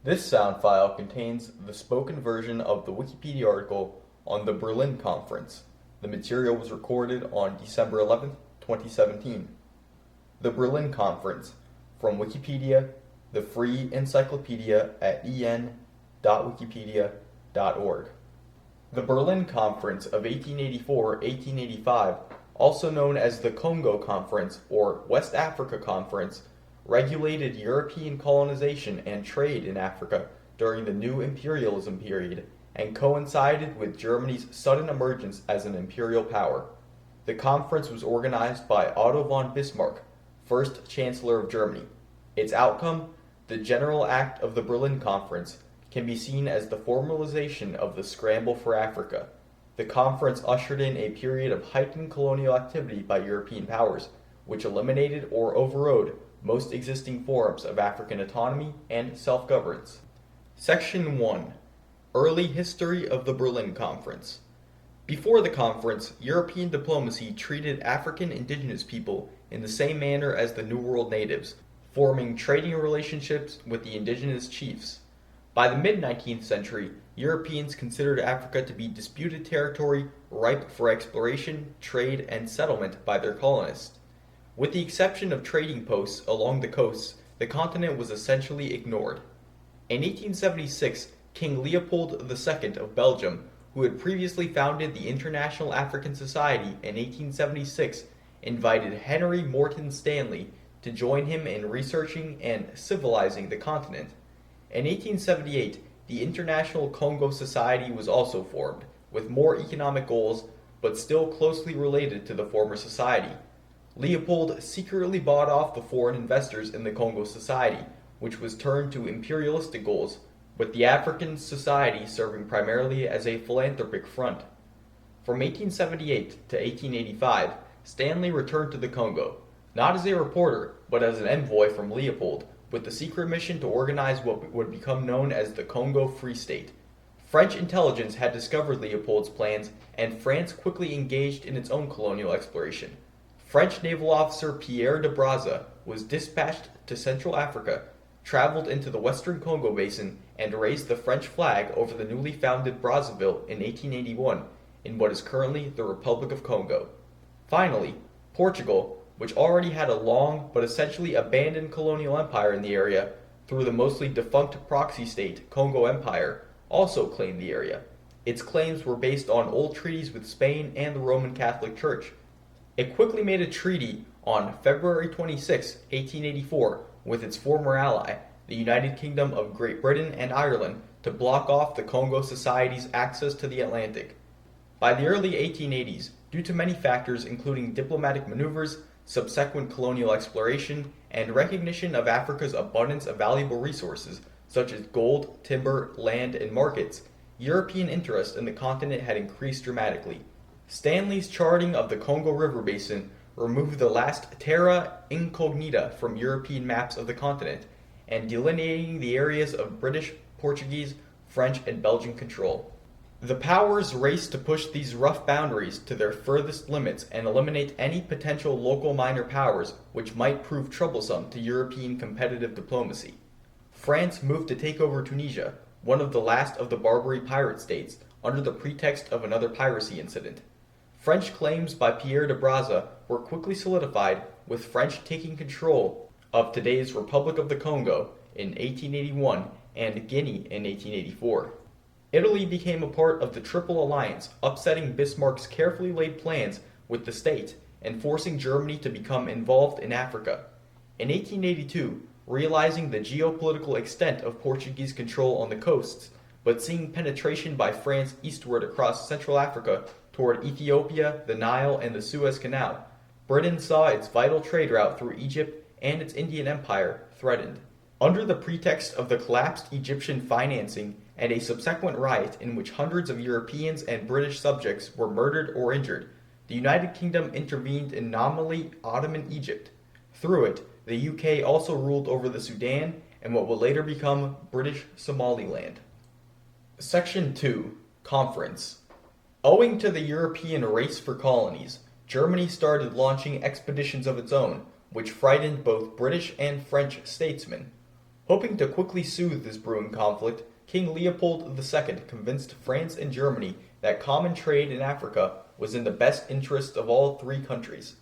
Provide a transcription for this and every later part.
This sound file contains the spoken version of the Wikipedia article on the Berlin Conference. The material was recorded on December 11th, 2017. The Berlin Conference, from Wikipedia, the free encyclopedia at en.wikipedia.org. The Berlin Conference of 1884-1885, also known as the Congo Conference or West Africa Conference, regulated European colonization and trade in Africa during the New Imperialism period and coincided with Germany's sudden emergence as an imperial power. The conference was organized by Otto von Bismarck, first Chancellor of Germany. Its outcome, the General Act of the Berlin Conference, can be seen as the formalization of the scramble for Africa. The conference ushered in a period of heightened colonial activity by European powers, which eliminated or overrode most existing forms of African autonomy and self-governance. Section 1. Early History of the Berlin Conference. Before the conference, European diplomacy treated African indigenous people in the same manner as the New World natives, forming trading relationships with the indigenous chiefs. By the mid-19th century, Europeans considered Africa to be disputed territory ripe for exploration, trade, and settlement by their colonists. With the exception of trading posts along the coasts, the continent was essentially ignored. In 1876, King Leopold II of Belgium, who had previously founded the International African Society in 1876, invited Henry Morton Stanley to join him in researching and civilizing the continent. In 1878, the International Congo Society was also formed, with more economic goals, but still closely related to the former society. Leopold secretly bought off the foreign investors in the Congo Society, which was turned to imperialistic goals, with the African Society serving primarily as a philanthropic front. From 1878 to 1885, Stanley returned to the Congo, not as a reporter, but as an envoy from Leopold, with the secret mission to organize what would become known as the Congo Free State. French intelligence had discovered Leopold's plans, and France quickly engaged in its own colonial exploration. French naval officer Pierre de Brazza was dispatched to Central Africa, traveled into the western Congo basin, and raised the French flag over the newly founded Brazzaville in 1881 in what is currently the Republic of Congo. Finally, Portugal, which already had a long but essentially abandoned colonial empire in the area through the mostly defunct proxy state Congo Empire, also claimed the area. Its claims were based on old treaties with Spain and the Roman Catholic Church. It quickly made a treaty on February 26, 1884, with its former ally, the United Kingdom of Great Britain and Ireland, to block off the Congo Society's access to the Atlantic. By the early 1880s, due to many factors including diplomatic maneuvers, subsequent colonial exploration, and recognition of Africa's abundance of valuable resources such as gold, timber, land, and markets, European interest in the continent had increased dramatically. Stanley's charting of the Congo River basin removed the last terra incognita from European maps of the continent, and delineating the areas of British, Portuguese, French, and Belgian control. The powers raced to push these rough boundaries to their furthest limits and eliminate any potential local minor powers which might prove troublesome to European competitive diplomacy. France moved to take over Tunisia, one of the last of the Barbary pirate states, under the pretext of another piracy incident. French claims by Pierre de Brazza were quickly solidified, with French taking control of today's Republic of the Congo in 1881 and Guinea in 1884. Italy became a part of the Triple Alliance, upsetting Bismarck's carefully laid plans with the state and forcing Germany to become involved in Africa. In 1882, realizing the geopolitical extent of Portuguese control on the coasts, but seeing penetration by France eastward across Central Africa toward Ethiopia, the Nile, and the Suez Canal, Britain saw its vital trade route through Egypt and its Indian Empire threatened. Under the pretext of the collapsed Egyptian financing and a subsequent riot in which hundreds of Europeans and British subjects were murdered or injured, the United Kingdom intervened in nominally Ottoman Egypt. Through it, the UK also ruled over the Sudan and what would later become British Somaliland. Section 2. Conference. Owing to the European race for colonies, Germany started launching expeditions of its own, which frightened both British and French statesmen. Hoping to quickly soothe this brewing conflict, King Leopold II convinced France and Germany that common trade in Africa was in the best interests of all three countries.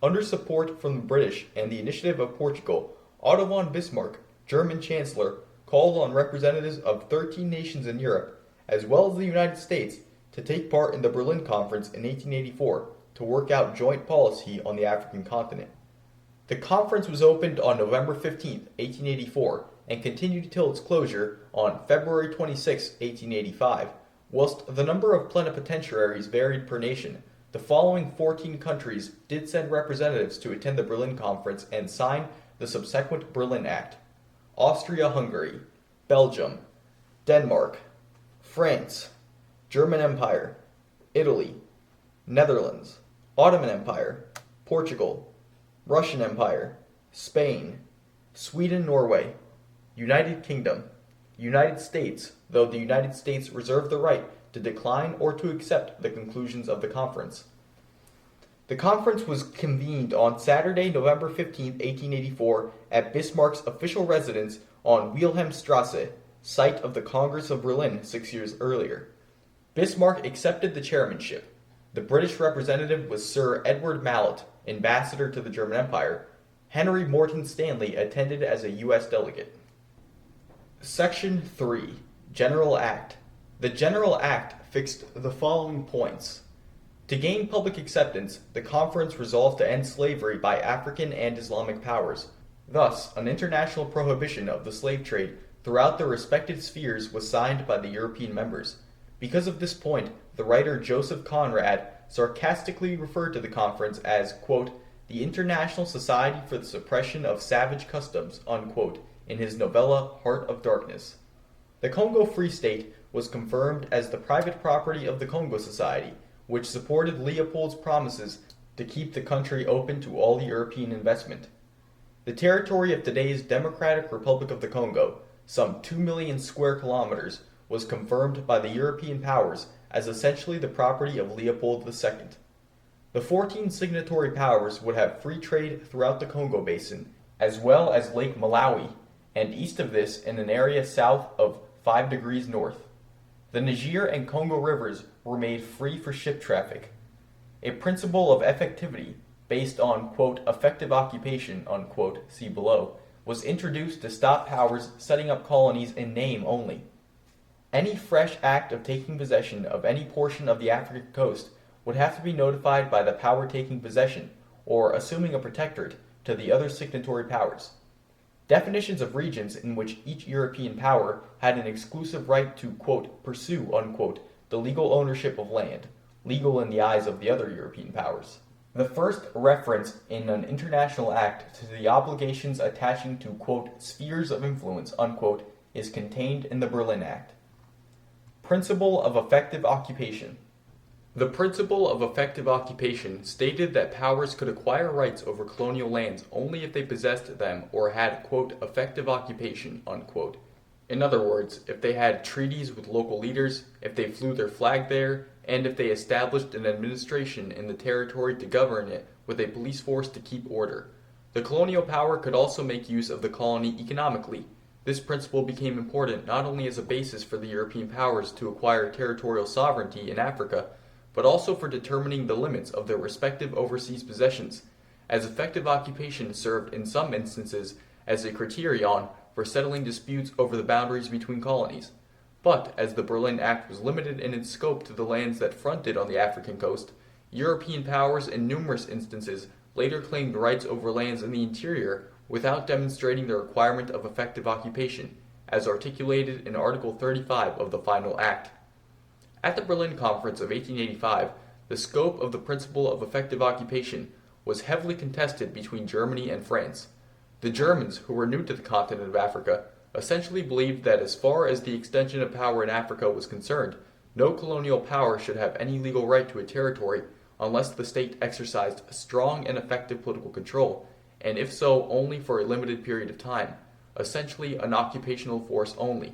Under support from the British and the initiative of Portugal, Otto von Bismarck, German Chancellor, called on representatives of 13 nations in Europe, as well as the United States, to take part in the Berlin Conference in 1884 to work out joint policy on the African continent. The conference was opened on November 15, 1884, and continued till its closure on February 26, 1885. Whilst the number of plenipotentiaries varied per nation, the following 14 countries did send representatives to attend the Berlin Conference and sign the subsequent Berlin Act: Austria-Hungary, Belgium, Denmark, France, German Empire, Italy, Netherlands, Ottoman Empire, Portugal, Russian Empire, Spain, Sweden, Norway, United Kingdom, United States, though the United States reserved the right to decline or to accept the conclusions of the conference. The conference was convened on Saturday, November 15, 1884, at Bismarck's official residence on Wilhelmstrasse, site of the Congress of Berlin 6 years earlier. Bismarck accepted the chairmanship. The British representative was Sir Edward Mallet, ambassador to the German Empire. Henry Morton Stanley attended as a U.S. delegate. Section 3. General Act. The General Act fixed the following points. To gain public acceptance, the conference resolved to end slavery by African and Islamic powers. Thus, an international prohibition of the slave trade throughout their respective spheres was signed by the European members. Because of this point, the writer Joseph Conrad sarcastically referred to the conference as, quote, the International Society for the Suppression of Savage Customs, unquote, in his novella Heart of Darkness. The Congo Free State was confirmed as the private property of the Congo Society, which supported Leopold's promises to keep the country open to all European investment. The territory of today's Democratic Republic of the Congo, some 2 million square kilometers, was confirmed by the European powers as essentially the property of Leopold II. The 14 signatory powers would have free trade throughout the Congo Basin, as well as Lake Malawi, and east of this in an area south of 5 degrees north. The Niger and Congo rivers were made free for ship traffic. A principle of effectivity, based on, quote, effective occupation, unquote, see below, was introduced to stop powers setting up colonies in name only. Any fresh act of taking possession of any portion of the African coast would have to be notified by the power taking possession, or assuming a protectorate, to the other signatory powers. Definitions of regions in which each European power had an exclusive right to, quote, pursue, unquote, the legal ownership of land, legal in the eyes of the other European powers. The first reference in an international act to the obligations attaching to, quote, spheres of influence, unquote, is contained in the Berlin Act. Principle of effective occupation. The principle of effective occupation stated that powers could acquire rights over colonial lands only if they possessed them or had, quote, effective occupation, unquote. In other words, if they had treaties with local leaders, if they flew their flag there, and if they established an administration in the territory to govern it with a police force to keep order. The colonial power could also make use of the colony economically. This principle became important not only as a basis for the European powers to acquire territorial sovereignty in Africa, but also for determining the limits of their respective overseas possessions, as effective occupation served in some instances as a criterion for settling disputes over the boundaries between colonies. But, as the Berlin Act was limited in its scope to the lands that fronted on the African coast, European powers in numerous instances later claimed rights over lands in the interior without demonstrating the requirement of effective occupation, as articulated in Article 35 of the final Act. At the Berlin Conference of 1885, the scope of the principle of effective occupation was heavily contested between Germany and France. The Germans, who were new to the continent of Africa, essentially believed that as far as the extension of power in Africa was concerned, no colonial power should have any legal right to a territory unless the state exercised strong and effective political control, and if so, only for a limited period of time, essentially an occupational force only.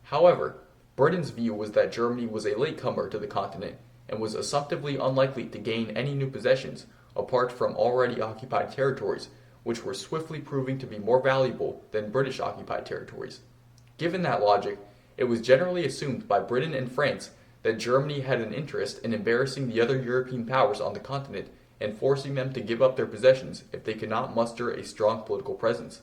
However, Britain's view was that Germany was a latecomer to the continent and was assumptively unlikely to gain any new possessions apart from already occupied territories, which were swiftly proving to be more valuable than British-occupied territories. Given that logic, it was generally assumed by Britain and France that Germany had an interest in embarrassing the other European powers on the continent and forcing them to give up their possessions if they could not muster a strong political presence.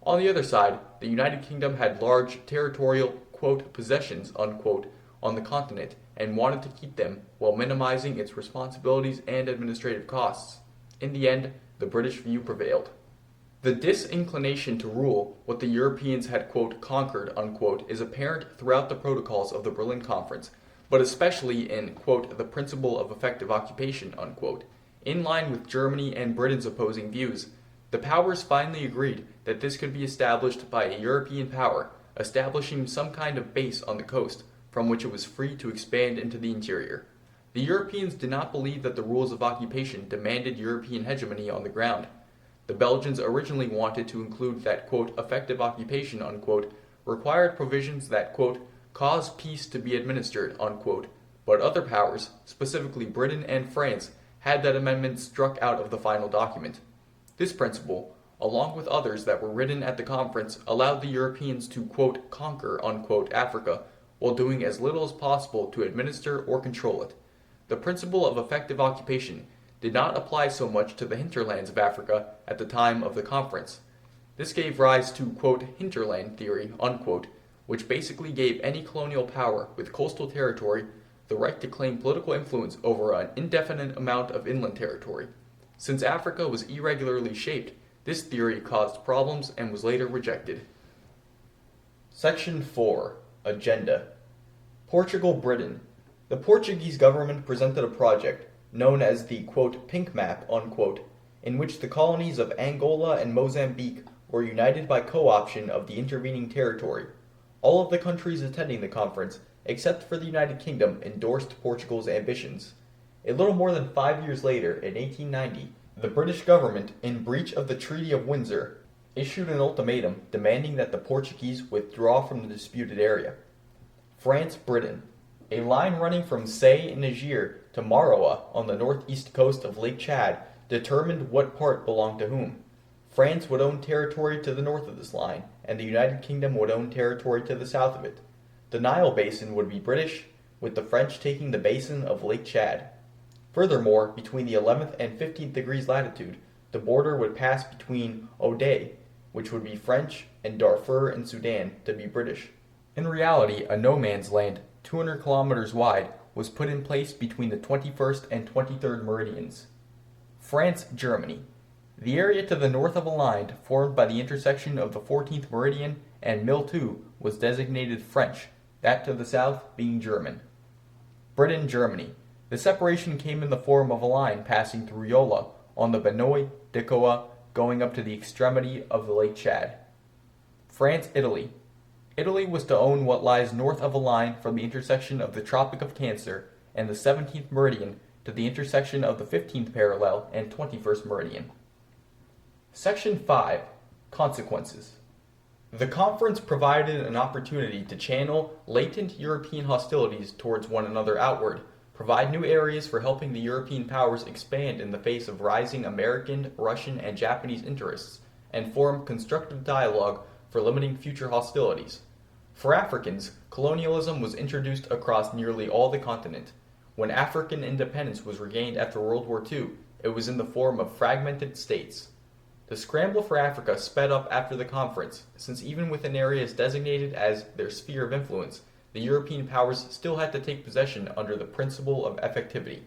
On the other side, the United Kingdom had large territorial, quote, possessions, unquote, on the continent and wanted to keep them while minimizing its responsibilities and administrative costs. In the end, the British view prevailed. The disinclination to rule what the Europeans had, quote, conquered, unquote, is apparent throughout the protocols of the Berlin Conference, but especially in, quote, the principle of effective occupation, unquote. In line with Germany and Britain's opposing views, the powers finally agreed that this could be established by a European power, establishing some kind of base on the coast, from which it was free to expand into the interior. The Europeans did not believe that the rules of occupation demanded European hegemony on the ground. The Belgians originally wanted to include that, quote, effective occupation, unquote, required provisions that, quote, cause peace to be administered, unquote, but other powers, specifically Britain and France, had that amendment struck out of the final document. This principle, along with others that were written at the conference, allowed the Europeans to, quote, conquer, unquote, Africa, while doing as little as possible to administer or control it. The principle of effective occupation did not apply so much to the hinterlands of Africa at the time of the conference. This gave rise to, quote, hinterland theory, unquote, which basically gave any colonial power with coastal territory the right to claim political influence over an indefinite amount of inland territory. Since Africa was irregularly shaped, this theory caused problems and was later rejected. Section 4. Agenda. Portugal-Britain. The Portuguese government presented a project known as the, quote, Pink Map, unquote, in which the colonies of Angola and Mozambique were united by co-option of the intervening territory. All of the countries attending the conference, except for the United Kingdom, endorsed Portugal's ambitions. A little more than 5 years later, in 1890, the British government, in breach of the Treaty of Windsor, issued an ultimatum demanding that the Portuguese withdraw from the disputed area. France-Britain. A line running from Say in Niger to Maroa on the northeast coast of Lake Chad determined what part belonged to whom. France would own territory to the north of this line, and the United Kingdom would own territory to the south of it. The Nile Basin would be British, with the French taking the basin of Lake Chad. Furthermore, between the 11th and 15th degrees latitude, the border would pass between Ouday, which would be French, and Darfur in Sudan, to be British. In reality, a no-man's land, 200 kilometers wide, was put in place between the 21st and 23rd meridians. France-Germany. The area to the north of a line formed by the intersection of the 14th meridian and Mille-Two was designated French, that to the south being German. Britain-Germany. The separation came in the form of a line passing through Yola on the Benoit Decoa going up to the extremity of the Lake Chad. France-Italy. Italy was to own what lies north of a line from the intersection of the Tropic of Cancer and the 17th meridian to the intersection of the 15th parallel and 21st meridian. Section 5. Consequences. The conference provided an opportunity to channel latent European hostilities towards one another outward, provide new areas for helping the European powers expand in the face of rising American, Russian, and Japanese interests, and form constructive dialogue for limiting future hostilities. For Africans, colonialism was introduced across nearly all the continent. When African independence was regained after World War II, it was in the form of fragmented states. The scramble for Africa sped up after the conference, since even within areas designated as their sphere of influence, the European powers still had to take possession under the principle of effectivity.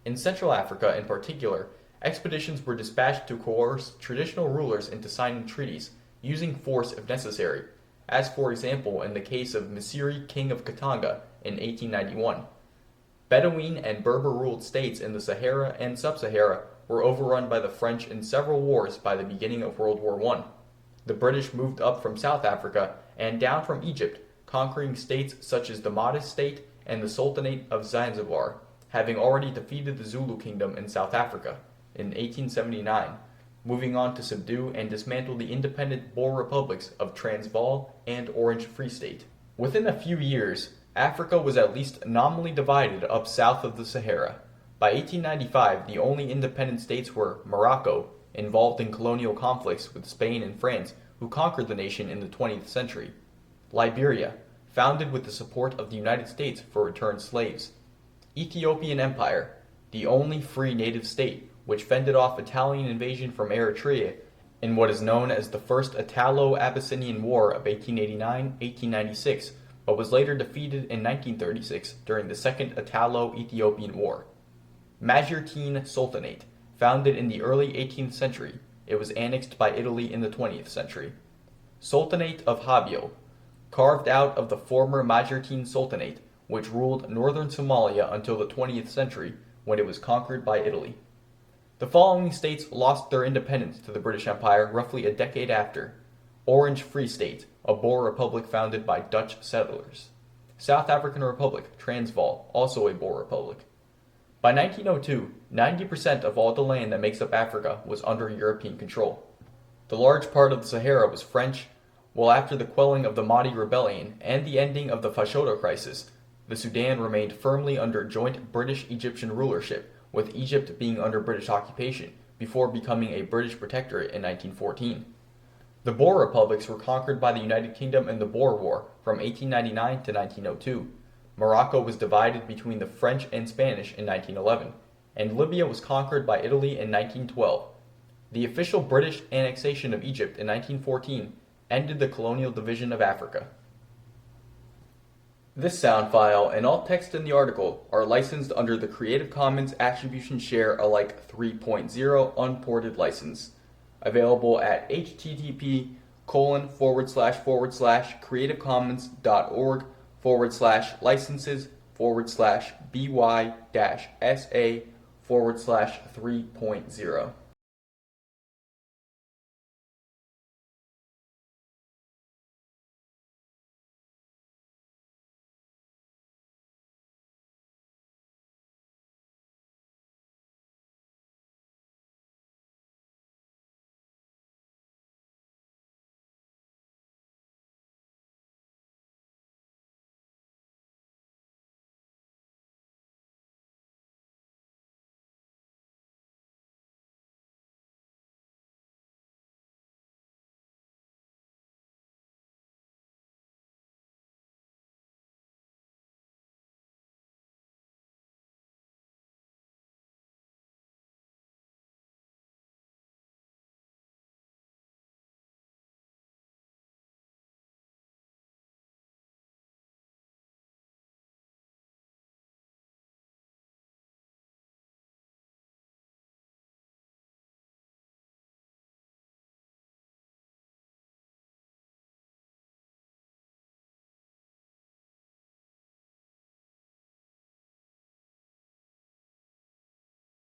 In Central Africa, in particular, expeditions were dispatched to coerce traditional rulers into signing treaties, using force if necessary, as for example in the case of Misiri, King of Katanga, in 1891. Bedouin and Berber-ruled states in the Sahara and Sub-Sahara were overrun by the French in several wars by the beginning of World War I. The British moved up from South Africa and down from Egypt, conquering states such as the Mahdist State and the Sultanate of Zanzibar, having already defeated the Zulu Kingdom in South Africa in 1879, moving on to subdue and dismantle the independent Boer republics of Transvaal and Orange Free State. Within a few years, Africa was at least nominally divided up south of the Sahara. By 1895, the only independent states were Morocco, involved in colonial conflicts with Spain and France, who conquered the nation in the 20th century. Liberia, founded with the support of the United States for returned slaves. Ethiopian Empire, the only free native state which fended off Italian invasion from Eritrea in what is known as the First Italo-Abyssinian War of 1889-1896, but was later defeated in 1936 during the Second Italo-Ethiopian War. Majeerteen Sultanate, founded in the early 18th century, it was annexed by Italy in the 20th century. Sultanate of Habyo, carved out of the former Majeerteen Sultanate, which ruled northern Somalia until the 20th century when it was conquered by Italy. The following states lost their independence to the British Empire roughly a decade after. Orange Free State, a Boer republic founded by Dutch settlers. South African Republic, Transvaal, also a Boer republic. By 1902, 90% of all the land that makes up Africa was under European control. The large part of the Sahara was French, while after the quelling of the Mahdi Rebellion and the ending of the Fashoda crisis, the Sudan remained firmly under joint British-Egyptian rulership, with Egypt being under British occupation, before becoming a British protectorate in 1914. The Boer republics were conquered by the United Kingdom in the Boer War from 1899 to 1902. Morocco was divided between the French and Spanish in 1911, and Libya was conquered by Italy in 1912. The official British annexation of Egypt in 1914 ended the colonial division of Africa. This sound file and all text in the article are licensed under the Creative Commons Attribution Share Alike 3.0 Unported License. Available at http://creativecommons.org/licenses/by-sa/3.0.